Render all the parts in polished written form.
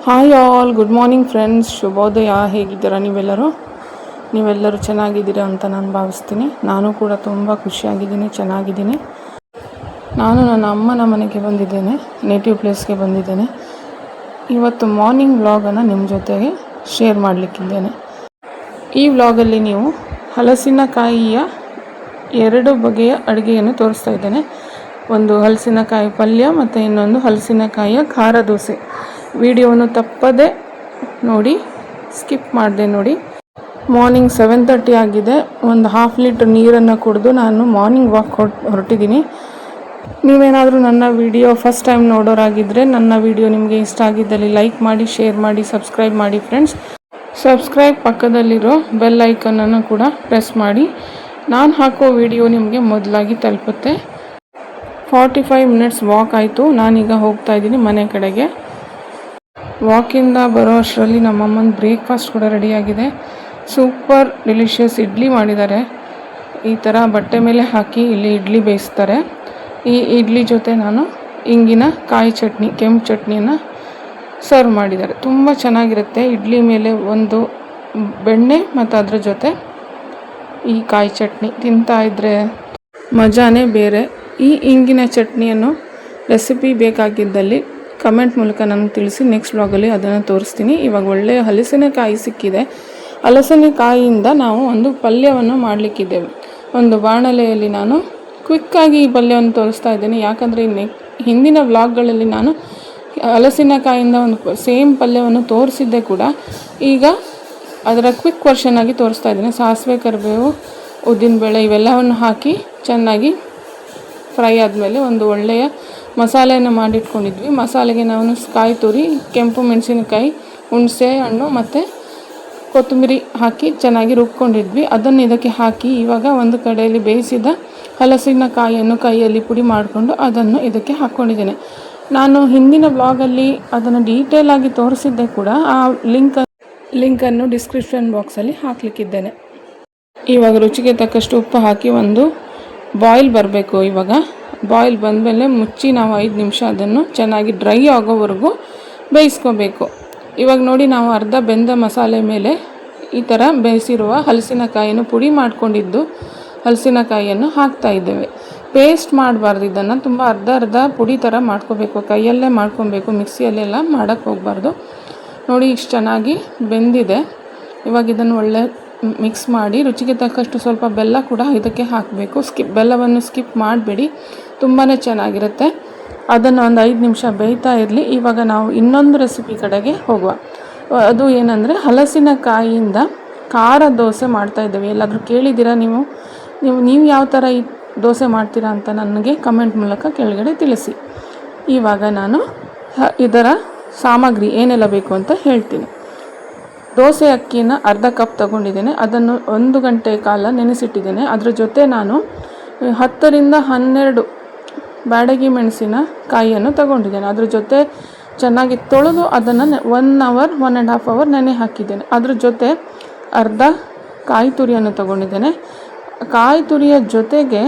Hi all, good morning friends. ಶುಭೋದಯ. ಹೇಗಿದ್ದೀರಾ ನೀವೆಲ್ಲರೂ ಚೆನ್ನಾಗಿದ್ದೀರಾ ಅಂತ ನಾನು ಭಾವಿಸ್ತೀನಿ. ನಾನು ಕೂಡ ತುಂಬ ಖುಷಿಯಾಗಿದ್ದೀನಿ, ಚೆನ್ನಾಗಿದ್ದೀನಿ. ನಾನು ನನ್ನ ಅಮ್ಮನ ಮನೆಗೆ ಬಂದಿದ್ದೇನೆ, ನೇಟಿವ್ ಪ್ಲೇಸ್ಗೆ ಬಂದಿದ್ದೇನೆ. ಇವತ್ತು ಮಾರ್ನಿಂಗ್ ವ್ಲಾಗನ್ನು ನಿಮ್ಮ ಜೊತೆಗೆ ಶೇರ್ ಮಾಡಲಿಕ್ಕಿದ್ದೇನೆ. ಈ ವ್ಲಾಗಲ್ಲಿ ನೀವು ಹಲಸಿನಕಾಯಿಯ 2 ಬಗೆಯ ಅಡುಗೆಯನ್ನು ತೋರಿಸ್ತಾ ಇದ್ದೇನೆ. ಒಂದು ಹಲಸಿನಕಾಯಿ ಪಲ್ಯ ಮತ್ತು ಇನ್ನೊಂದು ಹಲಸಿನಕಾಯಿಯ ಖಾರ ದೋಸೆ. ವಿಡಿಯೋವನ್ನು ತಪ್ಪದೆ ನೋಡಿ, ಸ್ಕಿಪ್ ಮಾಡದೆ ನೋಡಿ. ಮಾರ್ನಿಂಗ್ 7:30 ಆಗಿದೆ. ಒಂದು 1/2 ಲೀಟರ್ ನೀರನ್ನು ಕುಡಿದು ನಾನು ಮಾರ್ನಿಂಗ್ ವಾಕ್ ಹೊರಟಿದ್ದೀನಿ. ನೀವೇನಾದರೂ ನನ್ನ ವಿಡಿಯೋ ಫಸ್ಟ್ ಟೈಮ್ ನೋಡೋರಾಗಿದ್ದರೆ ನನ್ನ ವಿಡಿಯೋ ನಿಮಗೆ ಇಷ್ಟ ಆಗಿದ್ದಲ್ಲಿ ಲೈಕ್ ಮಾಡಿ, ಶೇರ್ ಮಾಡಿ, ಸಬ್ಸ್ಕ್ರೈಬ್ ಮಾಡಿ ಫ್ರೆಂಡ್ಸ್. ಸಬ್ಸ್ಕ್ರೈಬ್ ಪಕ್ಕದಲ್ಲಿರೋ ಬೆಲ್ ಐಕನನ್ನು ಕೂಡ ಪ್ರೆಸ್ ಮಾಡಿ. ನಾನು ಹಾಕೋ ವಿಡಿಯೋ ನಿಮಗೆ ಮೊದಲಾಗಿ ತಲುಪುತ್ತೆ. 45 ಮಿನಿಟ್ಸ್ ವಾಕ್ ಆಯಿತು. ನಾನೀಗ ಹೋಗ್ತಾ ಇದ್ದೀನಿ ಮನೆ ಕಡೆಗೆ. ವಾಕಿಂದ ಬರೋ ಅಷ್ಟರಲ್ಲಿ ನಮ್ಮಮ್ಮನ ಬ್ರೇಕ್ಫಾಸ್ಟ್ ಕೂಡ ರೆಡಿಯಾಗಿದೆ. ಸೂಪರ್ ಡೆಲಿಷಿಯಸ್ ಇಡ್ಲಿ ಮಾಡಿದ್ದಾರೆ. ಈ ಥರ ಬಟ್ಟೆ ಮೇಲೆ ಹಾಕಿ ಇಲ್ಲಿ ಇಡ್ಲಿ ಬೇಯಿಸ್ತಾರೆ. ಈ ಇಡ್ಲಿ ಜೊತೆ ನಾನು ಇಂಗಿನ ಕಾಯಿ ಚಟ್ನಿ, ಕೆಂಪು ಚಟ್ನಿಯನ್ನು ಸರ್ವ್ ಮಾಡಿದ್ದಾರೆ. ತುಂಬ ಚೆನ್ನಾಗಿರುತ್ತೆ. ಇಡ್ಲಿ ಮೇಲೆ ಒಂದು ಬೆಣ್ಣೆ ಮತ್ತು ಅದರ ಜೊತೆ ಈ ಕಾಯಿ ಚಟ್ನಿ ತಿಂತಾ ಇದ್ದರೆ ಮಜಾನೇ ಬೇರೆ. ಈ ಇಂಗಿನ ಚಟ್ನಿಯನ್ನು ರೆಸಿಪಿ ಬೇಕಾಗಿದ್ದಲ್ಲಿ ಕಮೆಂಟ್ ಮೂಲಕ ನನಗೆ ತಿಳಿಸಿ. ನೆಕ್ಸ್ಟ್ ವ್ಲಾಗಲ್ಲಿ ಅದನ್ನು ತೋರಿಸ್ತೀನಿ. ಇವಾಗ ಒಳ್ಳೆಯ ಹಲಸಿನಕಾಯಿ ಸಿಕ್ಕಿದೆ. ಹಲಸಿನಕಾಯಿಯಿಂದ ನಾವು ಒಂದು ಪಲ್ಯವನ್ನು ಮಾಡಲಿಕ್ಕಿದ್ದೇವೆ. ಒಂದು ಬಾಣಲೆಯಲ್ಲಿ ನಾನು ಕ್ವಿಕ್ಕಾಗಿ ಈ ಪಲ್ಯವನ್ನು ತೋರಿಸ್ತಾ ಇದ್ದೇನೆ. ಯಾಕಂದರೆ ಹಿಂದಿನ ವ್ಲಾಗ್ಗಳಲ್ಲಿ ನಾನು ಹಲಸಿನಕಾಯಿಂದ ಒಂದು ಸೇಮ್ ಪಲ್ಯವನ್ನು ತೋರಿಸಿದ್ದೆ ಕೂಡ. ಈಗ ಅದರ ಕ್ವಿಕ್ ವರ್ಷನ್ ಆಗಿ ತೋರಿಸ್ತಾ ಇದ್ದೇನೆ. ಸಾಸಿವೆ, ಕರಿಬೇವು, ಉದ್ದಿನಬೇಳೆ ಇವೆಲ್ಲವನ್ನು ಹಾಕಿ ಚೆನ್ನಾಗಿ ಫ್ರೈ ಆದಮೇಲೆ ಒಂದು ಒಳ್ಳೆಯ ಮಸಾಲೆಯನ್ನು ಮಾಡಿಟ್ಕೊಂಡಿದ್ವಿ. ಮಸಾಲೆಗೆ ನಾವು ಕಾಯಿ ತುರಿ, ಕೆಂಪು ಮೆಣಸಿನಕಾಯಿ, ಹುಣಸೆ ಹಣ್ಣು ಮತ್ತು ಕೊತ್ತಂಬರಿ ಹಾಕಿ ಚೆನ್ನಾಗಿ ರುಬ್ಕೊಂಡಿದ್ವಿ. ಅದನ್ನು ಇದಕ್ಕೆ ಹಾಕಿ ಇವಾಗ ಒಂದು ಕಡೆಯಲ್ಲಿ ಬೇಯಿಸಿದ ಹಲಸಿನಕಾಯಿಯನ್ನು ಕೈಯಲ್ಲಿ ಪುಡಿ ಮಾಡಿಕೊಂಡು ಅದನ್ನು ಇದಕ್ಕೆ ಹಾಕ್ಕೊಂಡಿದ್ದೇನೆ. ನಾನು ಹಿಂದಿನ ವ್ಲಾಗಲ್ಲಿ ಅದನ್ನು ಡೀಟೇಲ್ ಆಗಿ ತೋರಿಸಿದ್ದೆ ಕೂಡ. ಆ ಲಿಂಕನ್ನು ಡಿಸ್ಕ್ರಿಪ್ಷನ್ ಬಾಕ್ಸಲ್ಲಿ ಹಾಕಲಿಕ್ಕಿದ್ದೇನೆ. ಇವಾಗ ರುಚಿಗೆ ತಕ್ಕಷ್ಟು ಉಪ್ಪು ಹಾಕಿ ಒಂದು ಬಾಯ್ಲ್ ಬರಬೇಕು. ಇವಾಗ ಬಾಯ್ಲ್ ಬಂದಮೇಲೆ ಮುಚ್ಚಿ ನಾವು 5 ನಿಮಿಷ ಅದನ್ನು ಚೆನ್ನಾಗಿ ಡ್ರೈ ಆಗೋವರೆಗೂ ಬೇಯಿಸ್ಕೋಬೇಕು. ಇವಾಗ ನೋಡಿ, ನಾವು ಅರ್ಧ ಬೆಂದ ಮಸಾಲೆ ಮೇಲೆ ಈ ಥರ ಬೇಯಿಸಿರುವ ಹಲಸಿನಕಾಯಿಯನ್ನು ಪುಡಿ ಮಾಡಿಕೊಂಡಿದ್ದು ಹಲಸಿನಕಾಯಿಯನ್ನು ಹಾಕ್ತಾ ಇದ್ದೇವೆ. ಪೇಸ್ಟ್ ಮಾಡಬಾರ್ದು, ಇದನ್ನು ತುಂಬ ಅರ್ಧ ಪುಡಿ ಥರ ಮಾಡ್ಕೋಬೇಕು. ಕೈಯಲ್ಲೇ ಮಾಡ್ಕೊಬೇಕು, ಮಿಕ್ಸಿಯಲ್ಲೆಲ್ಲ ಮಾಡೋಕ್ಕೆ ಹೋಗಬಾರ್ದು. ನೋಡಿ, ಇಷ್ಟು ಚೆನ್ನಾಗಿ ಬೆಂದಿದೆ. ಇವಾಗ ಇದನ್ನು ಒಳ್ಳೆ ಮಿಕ್ಸ್ ಮಾಡಿ ರುಚಿಗೆ ತಕ್ಕಷ್ಟು ಸ್ವಲ್ಪ ಬೆಲ್ಲ ಕೂಡ ಇದಕ್ಕೆ ಹಾಕಬೇಕು. ಬೆಲ್ಲವನ್ನು ಸ್ಕಿಪ್ ಮಾಡಬೇಡಿ, ತುಂಬಾ ಚೆನ್ನಾಗಿರುತ್ತೆ. ಅದನ್ನು ಒಂದು 5 ನಿಮಿಷ ಬೇಯ್ತಾ ಇರಲಿ. ಇವಾಗ ನಾವು ಇನ್ನೊಂದು ರೆಸಿಪಿ ಕಡೆಗೆ ಹೋಗುವ. ಅದು ಏನಂದರೆ ಹಲಸಿನಕಾಯಿಯಿಂದ ಖಾರ ದೋಸೆ ಮಾಡ್ತಾಯಿದ್ದೇವೆ. ಎಲ್ಲಾದರೂ ಕೇಳಿದ್ದೀರಾ ನೀವು ಯಾವ ಥರ ಈ ದೋಸೆ ಮಾಡ್ತೀರಾ ಅಂತ ನನಗೆ ಕಮೆಂಟ್ ಮೂಲಕ ಕೆಳಗಡೆ ತಿಳಿಸಿ. ಇವಾಗ ನಾನು ಇದರ ಸಾಮಗ್ರಿ ಏನೆಲ್ಲ ಬೇಕು ಅಂತ ಹೇಳ್ತೀನಿ. ದೋಸೆ ಅಕ್ಕಿನ ಅರ್ಧ ಕಪ್ ತಗೊಂಡಿದ್ದೇನೆ. ಅದನ್ನು 1 ಗಂಟೆ ಕಾಲ ನೆನೆಸಿಟ್ಟಿದ್ದೇನೆ. ಅದರ ಜೊತೆ ನಾನು 10 ರಿಂದ 12 ಬ್ಯಾಡಗಿ ಮೆಣಸಿನ ಕಾಯಿಯನ್ನು ತಗೊಂಡಿದ್ದೇನೆ. ಅದ್ರ ಜೊತೆ ಚೆನ್ನಾಗಿ ತೊಳೆದು ಅದನ್ನು 1 ಅವರ್ 1.5 ಅವರ್ ನೆನೆ ಹಾಕಿದ್ದೇನೆ. ಅದ್ರ ಜೊತೆ ಅರ್ಧ ಕಾಯಿ ತುರಿಯನ್ನು ತಗೊಂಡಿದ್ದೇನೆ. ಕಾಯಿ ತುರಿಯ ಜೊತೆಗೆ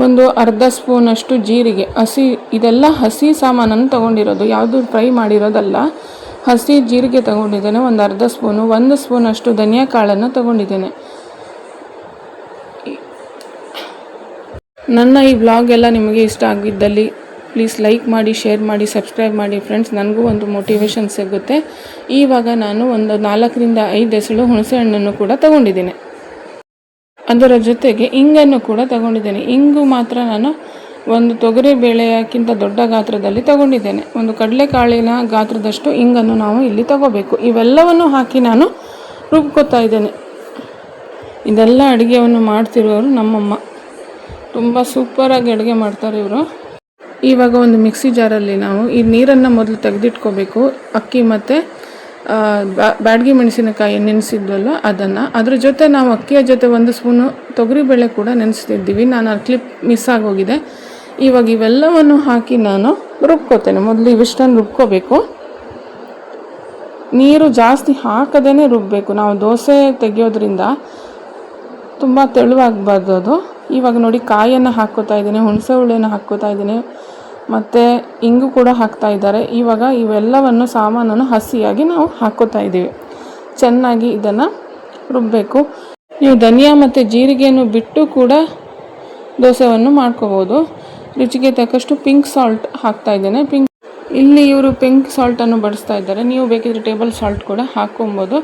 ಒಂದು ಅರ್ಧ ಸ್ಪೂನಷ್ಟು ಜೀರಿಗೆ, ಇದೆಲ್ಲ ಹಸಿ ಸಾಮಾನನ್ನು ತಗೊಂಡಿರೋದು, ಯಾವುದು ಫ್ರೈ ಮಾಡಿರೋದಲ್ಲ. ಹಸಿ ಜೀರಿಗೆ ತಗೊಂಡಿದ್ದೇನೆ, ಒಂದು ಅರ್ಧ ಸ್ಪೂನು. 1 ಸ್ಪೂನಷ್ಟು ಧನಿಯಾ ಕಾಳನ್ನು ತಗೊಂಡಿದ್ದೇನೆ. ನನ್ನ ಈ ವ್ಲಾಗ್ ಎಲ್ಲ ನಿಮಗೆ ಇಷ್ಟ ಆಗಿದ್ದಲ್ಲಿ ಪ್ಲೀಸ್ ಲೈಕ್ ಮಾಡಿ, ಶೇರ್ ಮಾಡಿ, ಸಬ್ಸ್ಕ್ರೈಬ್ ಮಾಡಿ ಫ್ರೆಂಡ್ಸ್. ನನಗೂ ಒಂದು ಮೋಟಿವೇಶನ್ ಸಿಗುತ್ತೆ. ಇವಾಗ ನಾನು ಒಂದು 4 ರಿಂದ 5 ಎಸಳು ಹುಣಸೆ ಹಣ್ಣನ್ನು ಕೂಡ ತಗೊಂಡಿದ್ದೇನೆ. ಅದರ ಜೊತೆಗೆ ಇಂಗನ್ನು ಕೂಡ ತಗೊಂಡಿದ್ದೇನೆ. ಇಂಗು ಮಾತ್ರ ನಾನು ಒಂದು ತೊಗರಿ ಬೇಳೆಯಕ್ಕಿಂತ ದೊಡ್ಡ ಗಾತ್ರದಲ್ಲಿ ತಗೊಂಡಿದ್ದೇನೆ. ಒಂದು ಕಡಲೆಕಾಳಿನ ಗಾತ್ರದಷ್ಟು ಇಂಗನ್ನು ನಾವು ಇಲ್ಲಿ ತಗೋಬೇಕು. ಇವೆಲ್ಲವನ್ನು ಹಾಕಿ ನಾನು ರುಬ್ಕೊತಾ ಇದ್ದೇನೆ. ಇದೆಲ್ಲ ಅಡುಗೆಯನ್ನು ಮಾಡ್ತಿರೋರು ನಮ್ಮಮ್ಮ. ತುಂಬ ಸೂಪರಾಗಿ ಅಡುಗೆ ಮಾಡ್ತಾರೆ ಇವರು. ಇವಾಗ ಒಂದು ಮಿಕ್ಸಿ ಜಾರಲ್ಲಿ ನಾವು ಈ ನೀರನ್ನು ಮೊದಲು ತೆಗೆದಿಟ್ಕೋಬೇಕು. ಅಕ್ಕಿ ಮತ್ತು ಬ್ಯಾಡಗಿ ಮೆಣಸಿನಕಾಯಿ ನೆನೆಸಿದ್ವಲ್ಲ ಅದನ್ನು. ಅದ್ರ ಜೊತೆ ನಾವು ಅಕ್ಕಿಯ ಜೊತೆ 1 ಸ್ಪೂನು ತೊಗರಿಬೇಳೆ ಕೂಡ ನೆನೆಸ್ತಿದ್ದೀವಿ. ನಾನು ಆ ಕ್ಲಿಪ್ ಮಿಸ್ ಆಗೋಗಿದೆ. ಇವಾಗ ಇವೆಲ್ಲವನ್ನು ಹಾಕಿ ನಾನು ರುಬ್ಕೋತೇನೆ. ಮೊದಲು ಇವಿಷ್ಟನ್ನು ರುಬ್ಕೋಬೇಕು. ನೀರು ಜಾಸ್ತಿ ಹಾಕದೇ ರುಬ್ಬಬೇಕು. ನಾವು ದೋಸೆ ತೆಗೆಯೋದ್ರಿಂದ ತುಂಬ ತೆಳುವಾಗಬಾರ್ದು ಅದು. ಇವಾಗ ನೋಡಿ, ಕಾಯನ್ನು ಹಾಕ್ಕೋತಾ ಇದ್ದೀನಿ, ಹುಣಸೆ ಹುಳಿಯನ್ನು ಹಾಕ್ಕೋತಾ ಇದ್ದೀನಿ, ಮತ್ತು ಇಂಗು ಕೂಡ ಹಾಕ್ತಾ ಇದ್ದಾರೆ. ಇವಾಗ ಇವೆಲ್ಲವನ್ನು ಸಾಮಾನನ್ನು ಹಸಿಯಾಗಿ ನಾವು ಹಾಕ್ಕೋತಾ ಇದ್ದೀವಿ. ಚೆನ್ನಾಗಿ ಇದನ್ನು ರುಬ್ಬಬೇಕು. ನೀವು ಧನಿಯಾ ಮತ್ತು ಜೀರಿಗೆಯನ್ನು ಬಿಟ್ಟು ಕೂಡ ದೋಸೆಯನ್ನು ಮಾಡ್ಕೋಬೋದು. ರುಚಿಗೆ ತಕ್ಕಷ್ಟು ಪಿಂಕ್ ಸಾಲ್ಟ್ ಹಾಕ್ತಾ ಇದ್ದೇನೆ. ಇಲ್ಲಿ ಇವರು ಪಿಂಕ್ ಸಾಲ್ಟನ್ನು ಬಳಸ್ತಾ ಇದ್ದಾರೆ. ನೀವು ಬೇಕಿದ್ರೆ ಟೇಬಲ್ ಸಾಲ್ಟ್ ಕೂಡ ಹಾಕ್ಕೊಬೋದು.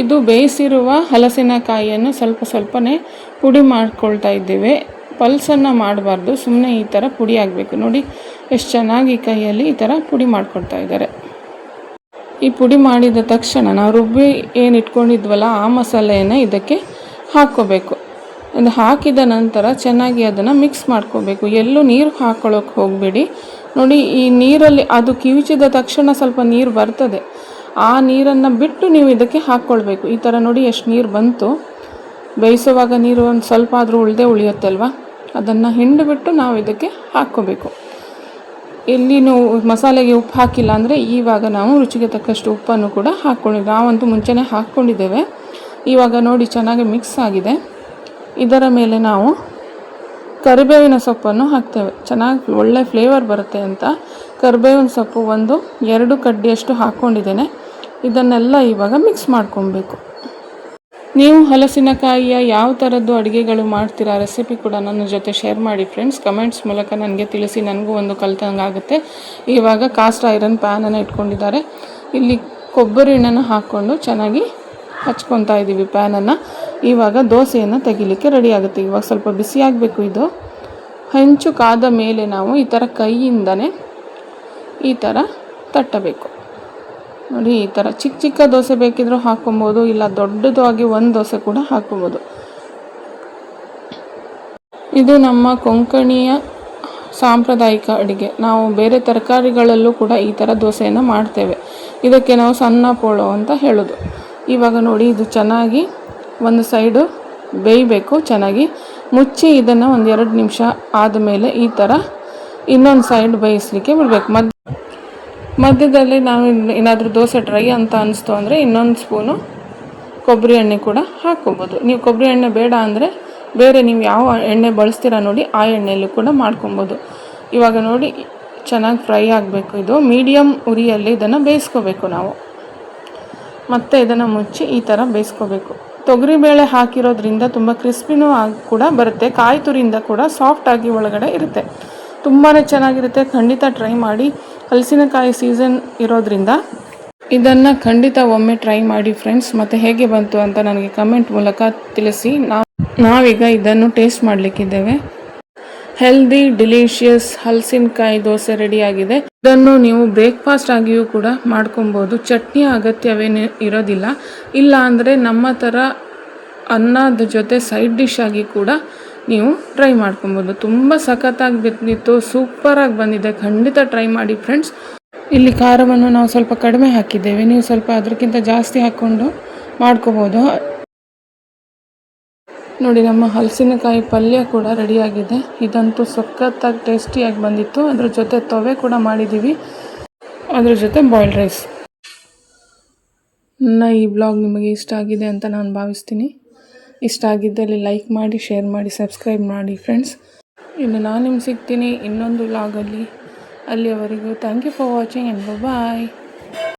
ಇದು ಬೇಯಿಸಿರುವ ಹಲಸಿನಕಾಯಿಯನ್ನು ಸ್ವಲ್ಪನೇ ಪುಡಿ ಮಾಡ್ಕೊಳ್ತಾ ಇದ್ದೇವೆ. ಪಲ್ಸನ್ನು ಮಾಡಬಾರ್ದು, ಸುಮ್ಮನೆ ಈ ಥರ ಪುಡಿ ಆಗಬೇಕು. ನೋಡಿ ಎಷ್ಟು ಚೆನ್ನಾಗಿ ಕೈಯಲ್ಲಿ ಈ ಥರ ಪುಡಿ ಮಾಡ್ಕೊಳ್ತಾ ಇದ್ದಾರೆ. ಈ ಪುಡಿ ಮಾಡಿದ ತಕ್ಷಣ ನಾವು ರುಬ್ಬಿ ಏನು ಇಟ್ಕೊಂಡಿದ್ವಲ್ಲ ಆ ಮಸಾಲೆಯನ್ನು ಇದಕ್ಕೆ ಹಾಕ್ಕೋಬೇಕು. ಅದು ಹಾಕಿದ ನಂತರ ಚೆನ್ನಾಗಿ ಅದನ್ನು ಮಿಕ್ಸ್ ಮಾಡ್ಕೋಬೇಕು. ಎಲ್ಲೂ ನೀರು ಹಾಕ್ಕೊಳ್ಳೋಕೆ ಹೋಗಬೇಡಿ. ನೋಡಿ ಈ ನೀರಲ್ಲಿ ಅದು ಕಿವುಚಿದ ತಕ್ಷಣ ಸ್ವಲ್ಪ ನೀರು ಬರ್ತದೆ. ಆ ನೀರನ್ನು ಬಿಟ್ಟು ನೀವು ಇದಕ್ಕೆ ಹಾಕ್ಕೊಳ್ಬೇಕು. ಈ ಥರ ನೋಡಿ ಎಷ್ಟು ನೀರು ಬಂತು. ಬೇಯಿಸುವಾಗ ನೀರು ಒಂದು ಸ್ವಲ್ಪ ಆದರೂ ಉಳಿಯುತ್ತಲ್ವ, ಅದನ್ನು ಹಿಂಡಿಬಿಟ್ಟು ನಾವು ಇದಕ್ಕೆ ಹಾಕ್ಕೋಬೇಕು. ಇಲ್ಲಿ ನಾವು ಮಸಾಲೆಗೆ ಉಪ್ಪು ಹಾಕಿಲ್ಲ ಅಂದರೆ ಇವಾಗ ನಾವು ರುಚಿಗೆ ತಕ್ಕಷ್ಟು ಉಪ್ಪನ್ನು ಕೂಡ ಹಾಕ್ಕೊಂಡಿದ್ವಿ. ನಾವಂತೂ ಮುಂಚೆನೇ ಹಾಕ್ಕೊಂಡಿದ್ದೇವೆ. ಇವಾಗ ನೋಡಿ ಚೆನ್ನಾಗಿ ಮಿಕ್ಸ್ ಆಗಿದೆ. ಇದರ ಮೇಲೆ ನಾವು ಕರಿಬೇವಿನ ಸೊಪ್ಪನ್ನು ಹಾಕ್ತೇವೆ. ಚೆನ್ನಾಗಿ ಒಳ್ಳೆ ಫ್ಲೇವರ್ ಬರುತ್ತೆ ಅಂತ ಕರಿಬೇವಿನ ಸೊಪ್ಪು 1-2 ಕಡ್ಡಿಯಷ್ಟು ಹಾಕ್ಕೊಂಡಿದ್ದೇನೆ. ಇದನ್ನೆಲ್ಲ ಇವಾಗ ಮಿಕ್ಸ್ ಮಾಡ್ಕೊಬೇಕು. ನೀವು ಹಲಸಿನಕಾಯಿಯ ಯಾವ ಥರದ್ದು ಅಡುಗೆಗಳು ಮಾಡ್ತೀರಾ ರೆಸಿಪಿ ಕೂಡ ನನ್ನ ಜೊತೆ ಶೇರ್ ಮಾಡಿ ಫ್ರೆಂಡ್ಸ್. ಕಮೆಂಟ್ಸ್ ಮೂಲಕ ನನಗೆ ತಿಳಿಸಿ, ನನಗೂ ಒಂದು ಕಲಿತಂಗೆ ಆಗುತ್ತೆ. ಇವಾಗ ಕಾಸ್ಟ್ ಐರನ್ ಪ್ಯಾನನ್ನು ಇಟ್ಕೊಂಡಿದ್ದಾರೆ. ಇಲ್ಲಿ ಕೊಬ್ಬರಿ ಎಣ್ಣೆನ ಹಾಕ್ಕೊಂಡು ಚೆನ್ನಾಗಿ ಹಚ್ಕೊತಾ ಇದ್ದೀವಿ ಪ್ಯಾನನ್ನು. ಇವಾಗ ದೋಸೆಯನ್ನು ತೆಗಿಲಿಕ್ಕೆ ರೆಡಿ ಆಗುತ್ತೆ. ಇವಾಗ ಸ್ವಲ್ಪ ಬಿಸಿ ಆಗಬೇಕು. ಇದು ಹೆಂಚು ಕಾದ ಮೇಲೆ ನಾವು ಈ ಥರ ಕೈಯಿಂದನೇ ಈ ಥರ ತಟ್ಟಬೇಕು. ನೋಡಿ ಈ ಥರ ಚಿಕ್ಕ ದೋಸೆ ಬೇಕಿದ್ರೂ ಹಾಕ್ಕೊಬೋದು, ಇಲ್ಲ ದೊಡ್ಡದಾಗಿ ಒಂದು ದೋಸೆ ಕೂಡ ಹಾಕ್ಕೊಬೋದು. ಇದು ನಮ್ಮ ಕೊಂಕಣಿಯ ಸಾಂಪ್ರದಾಯಿಕ ಅಡುಗೆ. ನಾವು ಬೇರೆ ತರಕಾರಿಗಳಲ್ಲೂ ಕೂಡ ಈ ಥರ ದೋಸೆಯನ್ನು ಮಾಡ್ತೇವೆ. ಇದಕ್ಕೆ ನಾವು ಸಣ್ಣ ಪೋಳೋ ಅಂತ ಹೇಳೋದು. ಇವಾಗ ನೋಡಿ ಇದು ಚೆನ್ನಾಗಿ ಒಂದು ಸೈಡು ಬೇಯಬೇಕು. ಚೆನ್ನಾಗಿ ಮುಚ್ಚಿ ಇದನ್ನು 1-2 ನಿಮಿಷ ಆದಮೇಲೆ ಈ ಥರ ಇನ್ನೊಂದು ಸೈಡ್ ಬೇಯಿಸಲಿಕ್ಕೆ ಬಿಡಬೇಕು. ಮಧ್ಯದಲ್ಲಿ ನಾವು ಏನಾದರೂ ದೋಸೆ ಡ್ರೈ ಅಂತ ಅನಿಸ್ತು ಅಂದರೆ ಇನ್ನೊಂದು ಸ್ಪೂನು ಕೊಬ್ಬರಿ ಎಣ್ಣೆ ಕೂಡ ಹಾಕ್ಕೊಬೋದು. ನೀವು ಕೊಬ್ಬರಿ ಎಣ್ಣೆ ಬೇಡ ಅಂದರೆ ಬೇರೆ ನೀವು ಯಾವ ಎಣ್ಣೆ ಬಳಸ್ತೀರಾ ನೋಡಿ ಆ ಎಣ್ಣೆಯಲ್ಲೂ ಕೂಡ ಮಾಡ್ಕೊಬೋದು. ಇವಾಗ ನೋಡಿ ಚೆನ್ನಾಗಿ ಫ್ರೈ ಆಗಬೇಕು. ಇದು ಮೀಡಿಯಮ್ ಉರಿಯಲ್ಲಿ ಇದನ್ನು ಬೇಯಿಸ್ಕೋಬೇಕು ನಾವು. ಮತ್ತು ಇದನ್ನು ಮುಚ್ಚಿ ಈ ಥರ ಬೇಯಿಸ್ಕೋಬೇಕು. ತೊಗರಿಬೇಳೆ ಹಾಕಿರೋದ್ರಿಂದ ತುಂಬ ಕ್ರಿಸ್ಪಿನೂ ಕೂಡ ಬರುತ್ತೆ. ಕಾಯಿ ತುರಿಯಿಂದ ಕೂಡ ಸಾಫ್ಟಾಗಿ ಒಳಗಡೆ ಇರುತ್ತೆ. ತುಂಬಾ ಚೆನ್ನಾಗಿರುತ್ತೆ. ಖಂಡಿತ ಟ್ರೈ ಮಾಡಿ. ಹಲಸಿನಕಾಯಿ ಸೀಸನ್ ಇರೋದ್ರಿಂದ ಇದನ್ನು ಖಂಡಿತ ಒಮ್ಮೆ ಟ್ರೈ ಮಾಡಿ ಫ್ರೆಂಡ್ಸ್. ಮತ್ತು ಹೇಗೆ ಬಂತು ಅಂತ ನನಗೆ ಕಮೆಂಟ್ ಮೂಲಕ ತಿಳಿಸಿ. ನಾವೀಗ ಇದನ್ನು ಟೇಸ್ಟ್ ಮಾಡಲಿಕ್ಕಿದ್ದೇವೆ. ಹೆಲ್ದಿ ಡಿಲಿಷಿಯಸ್ ಹಲಸಿನಕಾಯಿ ದೋಸೆ ರೆಡಿಯಾಗಿದೆ. ಇದನ್ನು ನೀವು ಬ್ರೇಕ್ಫಾಸ್ಟ್ ಆಗಿಯೂ ಕೂಡ ಮಾಡ್ಕೊಬೋದು. ಚಟ್ನಿ ಅಗತ್ಯವೇನು ಇರೋದಿಲ್ಲ. ಇಲ್ಲ ಅಂದರೆ ನಮ್ಮ ಥರ ಅನ್ನದ ಜೊತೆ ಸೈಡ್ ಡಿಶ್ ಆಗಿ ಕೂಡ ನೀವು ಟ್ರೈ ಮಾಡ್ಕೊಬೋದು. ತುಂಬ ಸಖತ್ತಾಗಿ ಬಂದಿತ್ತು, ಸೂಪರಾಗಿ ಬಂದಿದೆ. ಖಂಡಿತ ಟ್ರೈ ಮಾಡಿ ಫ್ರೆಂಡ್ಸ್. ಇಲ್ಲಿ ಖಾರವನ್ನು ನಾವು ಸ್ವಲ್ಪ ಕಡಿಮೆ ಹಾಕಿದ್ದೇವೆ. ನೀವು ಸ್ವಲ್ಪ ಅದಕ್ಕಿಂತ ಜಾಸ್ತಿ ಹಾಕ್ಕೊಂಡು ಮಾಡ್ಕೋಬೋದು. ನೋಡಿ ನಮ್ಮ ಹಲಸಿನಕಾಯಿ ಪಲ್ಯ ಕೂಡ ರೆಡಿಯಾಗಿದೆ. ಇದಂತೂ ಸಖತ್ತಾಗಿ ಟೇಸ್ಟಿಯಾಗಿ ಬಂದಿತ್ತು. ಅದ್ರ ಜೊತೆ ತೊವೆ ಕೂಡ ಮಾಡಿದ್ದೀವಿ, ಅದ್ರ ಜೊತೆ ಬಾಯ್ಲ್ಡ್ ರೈಸ್. ನನ್ನ ಈ ಬ್ಲಾಗ್ ನಿಮಗೆ ಇಷ್ಟ ಆಗಿದೆ ಅಂತ ನಾನು ಭಾವಿಸ್ತೀನಿ. ಇಷ್ಟ ಆಗಿದ್ದಲ್ಲಿ ಲೈಕ್ ಮಾಡಿ, ಶೇರ್ ಮಾಡಿ, ಸಬ್ಸ್ಕ್ರೈಬ್ ಮಾಡಿ ಫ್ರೆಂಡ್ಸ್. ಇನ್ನು ನಾನು ನಿಮ್ಗೆ ಸಿಗ್ತೀನಿ ಇನ್ನೊಂದು ವ್ಲಾಗಲ್ಲಿ. ಅಲ್ಲಿಯವರೆಗೂ thank you for watching and bye.